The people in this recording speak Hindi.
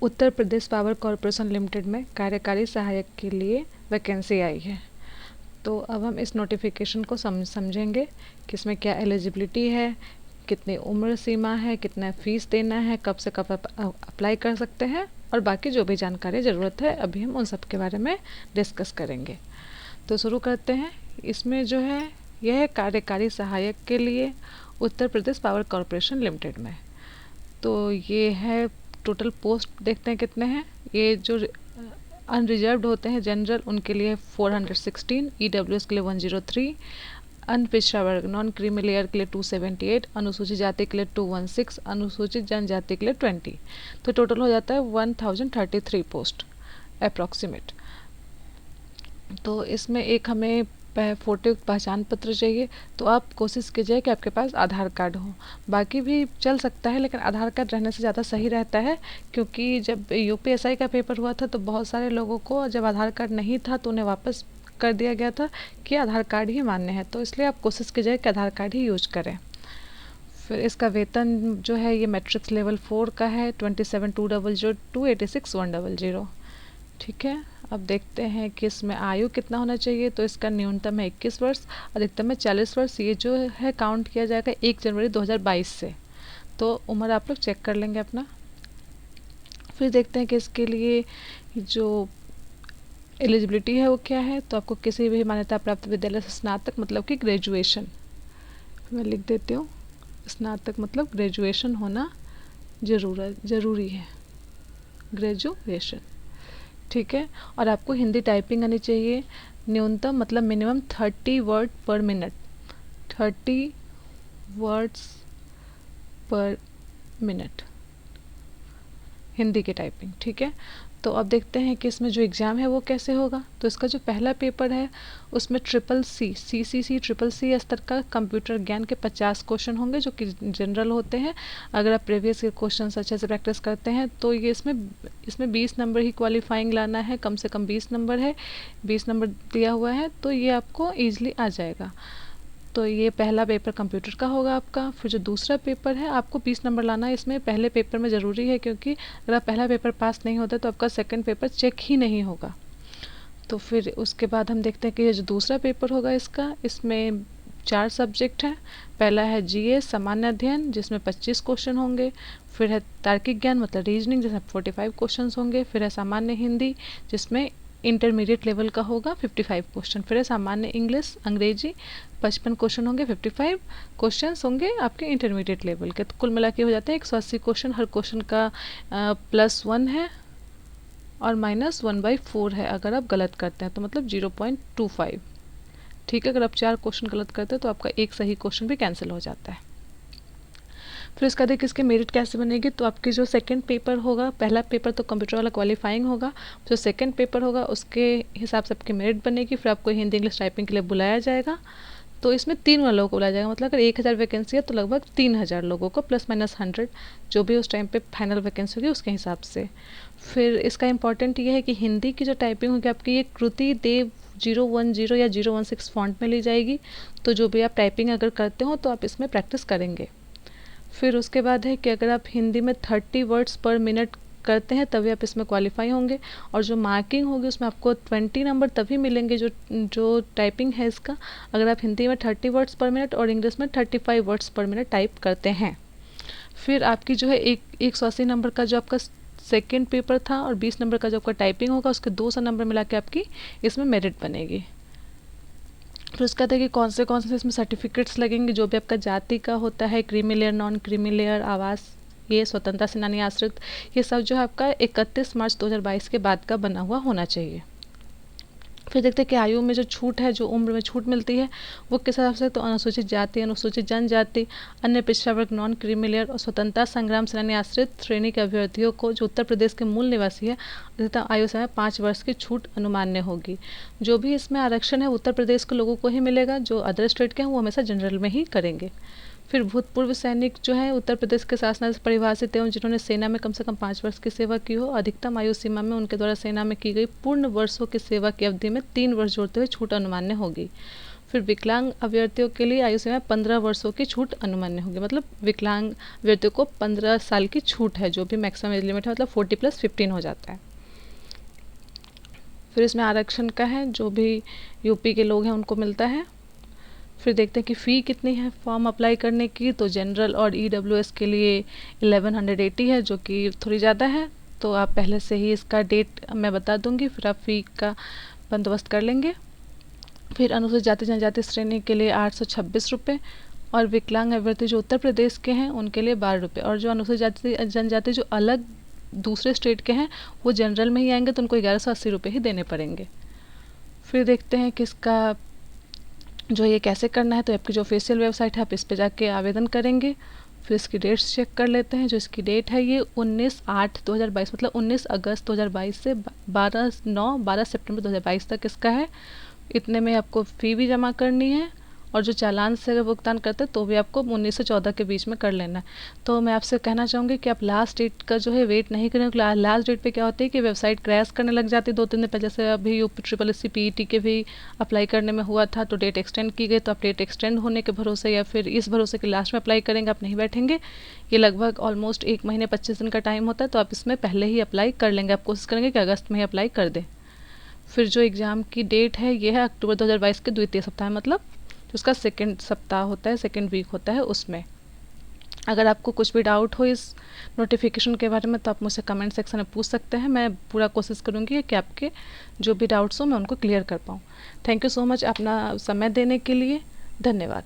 Uttar Pradesh power corporation limited में कार्यकारी सहायक के लिए वैकेंसी आई है। तो अब हम इस नोटिफिकेशन को समझेंगे कि इसमें क्या एलिजिबिलिटी है, कितनी उम्र सीमा है, कितना फ़ीस देना है, कब से कब अप्लाई कर सकते हैं और बाकी जो भी जानकारी ज़रूरत है अभी हम उन सब के बारे में डिस्कस करेंगे। तो शुरू करते हैं। इसमें जो है यह है कार्यकारी सहायक के लिए Uttar Pradesh power corporation limited में। तो ये है टोटल पोस्ट, देखते हैं कितने हैं। ये जो अनरिजर्व्ड होते हैं जनरल, उनके लिए 416, ईडब्ल्यूएस के लिए 103, अनपिछड़ा वर्ग नॉन क्रीमी लेयर के लिए 278, अनुसूचित जाति के लिए 216, अनुसूचित जनजाति के लिए 20। तो टोटल हो जाता है 1033 पोस्ट अप्रॉक्सीमेट। तो इसमें एक हमें फोटो पहचान पत्र चाहिए। तो आप कोशिश कीजिए कि आपके पास आधार कार्ड हो, बाकी भी चल सकता है लेकिन आधार कार्ड रहने से ज़्यादा सही रहता है, क्योंकि जब यूपीएसआई का पेपर हुआ था तो बहुत सारे लोगों को जब आधार कार्ड नहीं था तो उन्हें वापस कर दिया गया था कि आधार कार्ड ही मान्य है। तो इसलिए आप कोशिश कीजिए कि आधार कार्ड ही यूज करें। फिर इसका वेतन जो है ये मैट्रिक्स लेवल 4 का है, 27,200 to 86,100। ठीक है। अब देखते हैं कि इसमें आयु कितना होना चाहिए। तो इसका न्यूनतम है 21 वर्ष, अधिकतम है 40 वर्ष। ये जो है काउंट किया जाएगा 1 जनवरी 2022 से। तो उम्र आप लोग चेक कर लेंगे अपना। फिर देखते हैं कि इसके लिए जो एलिजिबिलिटी है वो क्या है। तो आपको किसी भी मान्यता प्राप्त विद्यालय से स्नातक मतलब कि ग्रेजुएशन, मैं लिख देती हूँ, स्नातक मतलब ग्रेजुएशन होना ज़रूरी है, ग्रेजुएशन। ठीक है। और आपको हिंदी टाइपिंग आनी चाहिए, न्यूनतम मतलब मिनिमम 30 वर्ड पर मिनट, 30 वर्ड्स पर मिनट हिंदी की टाइपिंग। ठीक है। तो अब देखते हैं कि इसमें जो एग्ज़ाम है वो कैसे होगा। तो इसका जो पहला पेपर है उसमें ट्रिपल सी स्तर का कंप्यूटर ज्ञान के 50 क्वेश्चन होंगे जो कि जनरल होते हैं। अगर आप प्रीवियस के क्वेश्चन अच्छे से प्रैक्टिस करते हैं तो ये इसमें 20 नंबर ही क्वालिफाइंग लाना है, कम से कम 20 नंबर है, 20 नंबर दिया हुआ है तो ये आपको ईजिली आ जाएगा। तो ये पहला पेपर कंप्यूटर का होगा आपका। फिर जो दूसरा पेपर है आपको 20 नंबर लाना है। इसमें पहले पेपर में ज़रूरी है, क्योंकि अगर आप पहला पेपर पास नहीं होता तो आपका सेकंड पेपर चेक ही नहीं होगा। तो फिर उसके बाद हम देखते हैं कि ये जो दूसरा पेपर होगा इसमें 4 सब्जेक्ट हैं। पहला है जीएस सामान्य अध्ययन जिसमें 25 क्वेश्चन होंगे। फिर है तार्किक ज्ञान मतलब रीजनिंग जिसमें 45 क्वेश्चन होंगे। फिर है सामान्य हिंदी जिसमें इंटरमीडिएट लेवल का होगा 55 क्वेश्चन। फिर है सामान्य इंग्लिश अंग्रेजी 55 क्वेश्चन होंगे, 55 क्वेश्चन होंगे आपके इंटरमीडिएट लेवल के। तो कुल मिला के हो जाते हैं 180 क्वेश्चन। हर क्वेश्चन का +1 है और -1/4 है अगर आप गलत करते हैं तो मतलब 0.25। ठीक है। अगर आप 4 क्वेश्चन गलत करते हैं तो आपका एक सही क्वेश्चन भी कैंसिल हो जाता है। फिर उसका देखिए इसकी मेरिट कैसे बनेगी। तो आपकी जो सेकंड पेपर होगा, पहला पेपर तो कंप्यूटर वाला क्वालिफाइंग होगा, जो सेकंड पेपर होगा उसके हिसाब से आपकी मेरिट बनेगी। फिर आपको हिंदी इंग्लिश टाइपिंग के लिए बुलाया जाएगा। तो इसमें 3 लोगों को बुलाया जाएगा, मतलब अगर 1000 वैकेंसी है तो लगभग 3000 लोगों को ±100 जो भी उस टाइम पे फाइनल वैकेंसी होगी उसके हिसाब से। फिर इसका इम्पॉर्टेंट ये है कि हिंदी की जो टाइपिंग होगी आपकी ये कृति देव 010 या 016 फॉन्ट में ली जाएगी। तो जो भी आप टाइपिंग अगर करते हो तो आप इसमें प्रैक्टिस करेंगे। फिर उसके बाद है कि अगर आप हिंदी में 30 वर्ड्स पर मिनट करते हैं तभी आप इसमें क्वालिफाई होंगे। और जो मार्किंग होगी उसमें आपको 20 नंबर तभी मिलेंगे जो टाइपिंग है इसका, अगर आप हिंदी में 30 वर्ड्स पर मिनट और इंग्लिश में 35 वर्ड्स पर मिनट टाइप करते हैं। फिर आपकी जो है 180 नंबर का जो आपका सेकेंड पेपर था और 20 नंबर का जो आपका टाइपिंग होगा उसके 200 नंबर मिला के आपकी इसमें मेरिट बनेगी। फिर उसका देखिए कौन से इसमें सर्टिफिकेट्स लगेंगे। जो भी आपका जाति का होता है, creamy layer non creamy layer आवास, ये स्वतंत्रता सेनानी आश्रित, ये सब जो है आपका 31 मार्च 2022 के बाद का बना हुआ होना चाहिए। फिर देखते हैं कि आयु में जो छूट है, जो उम्र में छूट मिलती है वो किस हिसाब से। तो अनुसूचित जाति, अनुसूचित जनजाति, अन्य पिछड़ा वर्ग नॉन क्रीमी लेयर और स्वतंत्रता संग्राम सेनानी आश्रित श्रेणी के अभ्यर्थियों को जो उत्तर प्रदेश के मूल निवासी है अधिकतम आयु समय 5 वर्ष की छूट अनुमान्य होगी। जो भी इसमें आरक्षण है उत्तर प्रदेश के लोगों को ही मिलेगा, जो अदर स्टेट के हैं वो हमेशा जनरल में ही करेंगे। फिर भूतपूर्व सैनिक जो है उत्तर प्रदेश के शासन से परिभाषित एवं जिन्होंने सेना में कम से कम 5 वर्ष की सेवा की हो, अधिकतम आयु सीमा में उनके द्वारा सेना में की गई पूर्ण वर्षों की सेवा की अवधि में 3 वर्ष जोड़ते हुए छूट अनुमान्य होगी। फिर विकलांग अभ्यर्थियों के लिए आयु सीमा 15 वर्षों की छूट अनुमान्य होगी, मतलब विकलांग अभ्यर्थियों को 15 साल की छूट है, जो भी मैक्सिमम एज लिमिट है, मतलब 40+15 हो जाता है। फिर इसमें आरक्षण का है, जो भी यूपी के लोग हैं उनको मिलता है। फिर देखते हैं कि फ़ी कितनी है फॉर्म अप्लाई करने की। तो जनरल और EWS के लिए 1180 है, जो कि थोड़ी ज़्यादा है, तो आप पहले से ही इसका डेट मैं बता दूंगी, फिर आप फ़ी का बंदोबस्त कर लेंगे। फिर अनुसूचित जाति जनजाति श्रेणी के लिए 826 रुपये, और विकलांग अभ्यर्थी जो उत्तर प्रदेश के हैं उनके लिए 12 रुपये, और जो अनुसूचित जाति जनजाति जो अलग दूसरे स्टेट के हैं वो जनरल में ही आएंगे तो उनको 1180 रुपये ही देने पड़ेंगे। फिर देखते हैं कि इसका जो ये कैसे करना है। तो आपकी जो ऑफिशियल वेबसाइट है आप इस पे जाके आवेदन करेंगे। फिर इसकी डेट्स चेक कर लेते हैं। जो इसकी डेट है ये 19/8/2022, मतलब 19 अगस्त 2022 से 12 सितंबर 2022 तक इसका है। इतने में आपको फ़ी भी जमा करनी है, और जो चालान से अगर भुगतान करते हैं तो भी आपको 19 से 14 के बीच में कर लेना है। तो मैं आपसे कहना चाहूँगी कि आप लास्ट डेट का जो है वेट नहीं करें। लास्ट डेट पे क्या होता है कि वेबसाइट क्रैश करने लग जाती है 2-3 दिन पहले। जैसे अभी UPSSC PET के भी अप्लाई करने में हुआ था, तो डेट एक्सटेंड की गई, तो आप डेट एक्सटेंड होने के भरोसे या फिर इस भरोसे के लास्ट में अप्लाई करेंगे, आप नहीं बैठेंगे। ये लगभग ऑलमोस्ट 1 महीने 25 दिन का टाइम होता है, तो आप इसमें पहले ही अप्लाई कर लेंगे। आप कोशिश करेंगे कि अगस्त में ही अप्लाई कर दें। फिर जो एग्ज़ाम की डेट है ये है अक्टूबर 2022 के द्वितीय सप्ताह, मतलब जो उसका सेकेंड सप्ताह होता है, सेकेंड वीक होता है उसमें। अगर आपको कुछ भी डाउट हो इस नोटिफिकेशन के बारे में तो आप मुझसे कमेंट सेक्शन में पूछ सकते हैं। मैं पूरा कोशिश करूँगी कि आपके जो भी डाउट्स हो मैं उनको क्लियर कर पाऊँ। थैंक यू सो मच अपना समय देने के लिए। धन्यवाद।